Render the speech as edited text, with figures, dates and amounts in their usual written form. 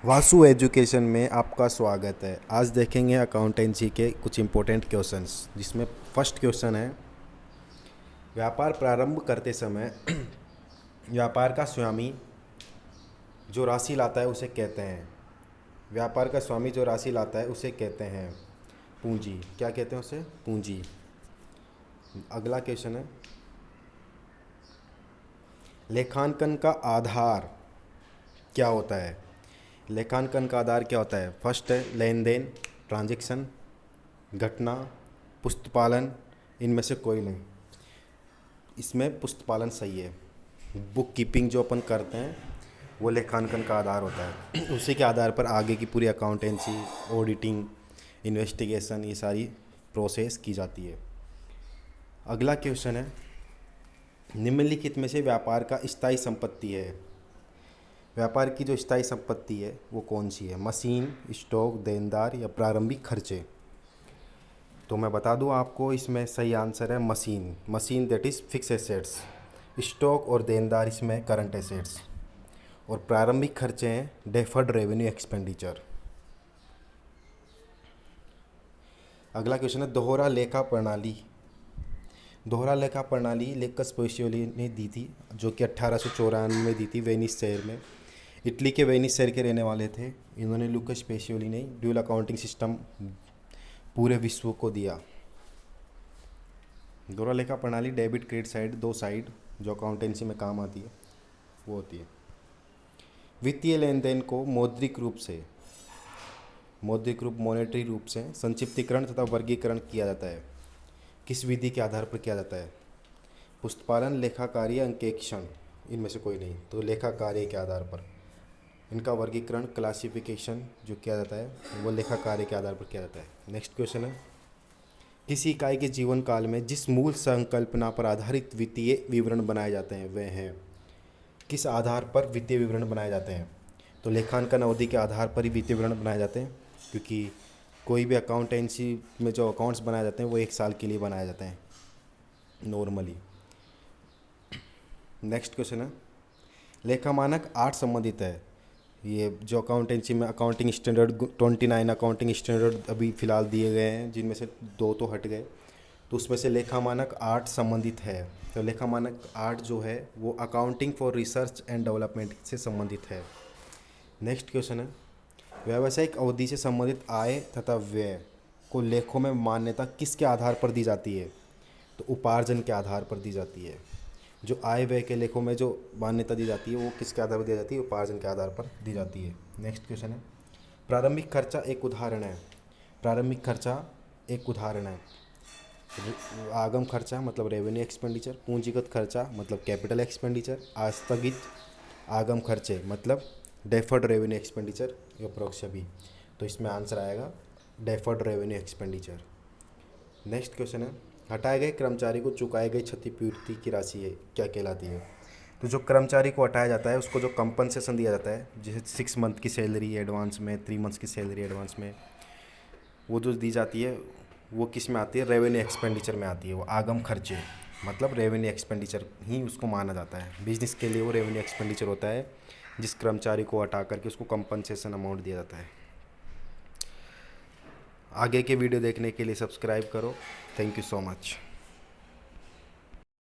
Vasu education में आपका स्वागत है। आज देखेंगे अकाउंटेंसी के कुछ इम्पोर्टेंट क्वेश्चंस, जिसमें फर्स्ट क्वेश्चन है, व्यापार प्रारंभ करते समय व्यापार का स्वामी जो राशि लाता है उसे कहते हैं। व्यापार का स्वामी जो राशि लाता है उसे कहते हैं पूंजी। क्या कहते हैं उसे? पूंजी। अगला क्वेश्चन है, लेखांकन का आधार क्या होता है? लेखांकन का आधार क्या होता है? फर्स्ट है लेन देन, ट्रांजैक्शन, घटना, पुस्तपालन। इनमें से कोई नहीं। इसमें पुस्तपालन सही है। बुक कीपिंग जो अपन करते हैं वो लेखांकन का आधार होता है। उसी के आधार पर आगे की पूरी अकाउंटेंसी, ऑडिटिंग, इन्वेस्टिगेशन, ये सारी प्रोसेस की जाती है। अगला क्वेश्चन है, निम्नलिखित में से व्यापार का स्थायी संपत्ति है। व्यापार की जो स्थायी संपत्ति है वो कौन सी है? मशीन, स्टॉक, देनदार या प्रारंभिक खर्चे? तो मैं बता दूं आपको, इसमें सही आंसर है machine. Machine that is fix assets. Stock और देनदार इसमें करंट एसेट्स। और प्रारंभिक खर्चे हैं डेफर्ड रेवेन्यू एक्सपेंडिचर। अगला क्वेश्चन है, दोहरा लेखा प्रणाली। दोहरा लेखा प्रणाली लुकास पेसियोली ने दी थी, जो कि 1894 में दी थी वेनिस शहर में। इटली के वेनिस शहर के रहने वाले थे। इन्होंने लुकास पेसियोली ने ड्यूल अकाउंटिंग सिस्टम पूरे विश्व को दिया। दोहरा लेखा प्रणाली डेबिट क्रेडिट साइड, दो साइड जो अकाउंटेंसी में काम आती है वो होती है। वित्तीय लेन देन को मौद्रिक रूप मॉनेटरी रूप से संक्षिप्तीकरण तथा वर्गीकरण किया जाता है। किस विधि के आधार पर किया जाता है? पुस्तपालन, लेखा कार्य, अंकेक्षण। इनमें से कोई नहीं। तो लेखा कार्य के आधार पर इनका वर्गीकरण, क्लासिफिकेशन जो किया जाता है वो लेखा कार्य के आधार पर किया जाता है। नेक्स्ट क्वेश्चन है, किसी इकाई के जीवन काल में जिस मूल संकल्पना पर आधारित वित्तीय विवरण बनाए जाते हैं वह हैं। किस आधार पर वित्तीय विवरण बनाए जाते हैं? तो लेखांकन अवधि के आधार पर ही वित्तीय विवरण बनाए जाते हैं, क्योंकि कोई भी अकाउंटेंसी में जो अकाउंट्स बनाए जाते हैं वो 1 साल के लिए बनाए जाते हैं नॉर्मली। नेक्स्ट क्वेश्चन है, लेखा मानक 8 संबंधित है। ये जो अकाउंटेंसी में अकाउंटिंग स्टैंडर्ड 29 अकाउंटिंग स्टैंडर्ड अभी फ़िलहाल दिए गए हैं, जिनमें से 2 तो हट गए। तो उसमें से लेखा मानक 8 संबंधित है। तो लेखा मानक 8 जो है वो accounting for research and development से संबंधित है। नेक्स्ट क्वेश्चन है, व्यावसायिक अवधि से संबंधित आय तथा व्यय को लेखों में मान्यता किसके आधार पर दी जाती है? तो उपार्जन के आधार पर दी जाती है। जो आय व्यय के लेखों में जो मान्यता दी जाती है वो किसके आधार पर दी जाती है? उपार्जन के आधार पर दी जाती है। नेक्स्ट क्वेश्चन है, प्रारंभिक खर्चा एक उदाहरण है। प्रारंभिक खर्चा एक उदाहरण है। आगम खर्चा मतलब रेवेन्यू एक्सपेंडिचर, पूंजीगत खर्चा मतलब कैपिटल एक्सपेंडिचर, आस्थगित आगम खर्चे मतलब डेफर्ड रेवेन्यू एक्सपेंडिचर या परोक्ष भी। तो इसमें आंसर आएगा deferred revenue expenditure. Next question है, हटाए गए कर्मचारी को चुकाई गई क्षतिपूर्ति की राशि है क्या कहलाती है? तो जो कर्मचारी को हटाया जाता है उसको जो कंपनसेशन दिया जाता है, जैसे 6 मंथ की सैलरी एडवांस में, 3 मंथ्स की सैलरी एडवांस में, वो जो दी जाती है वो किस में आती है? रेवेन्यू एक्सपेंडिचर में आती है। वो आगम खर्चे मतलब रेवेन्यू एक्सपेंडिचर ही उसको माना जाता है। बिजनेस के लिए वो रेवेन्यू एक्सपेंडिचर होता है जिस कर्मचारी को हटा करके उसको कंपनसेशन अमाउंट दिया जाता है। आगे के वीडियो देखने के लिए सब्सक्राइब करो। Thank you so much.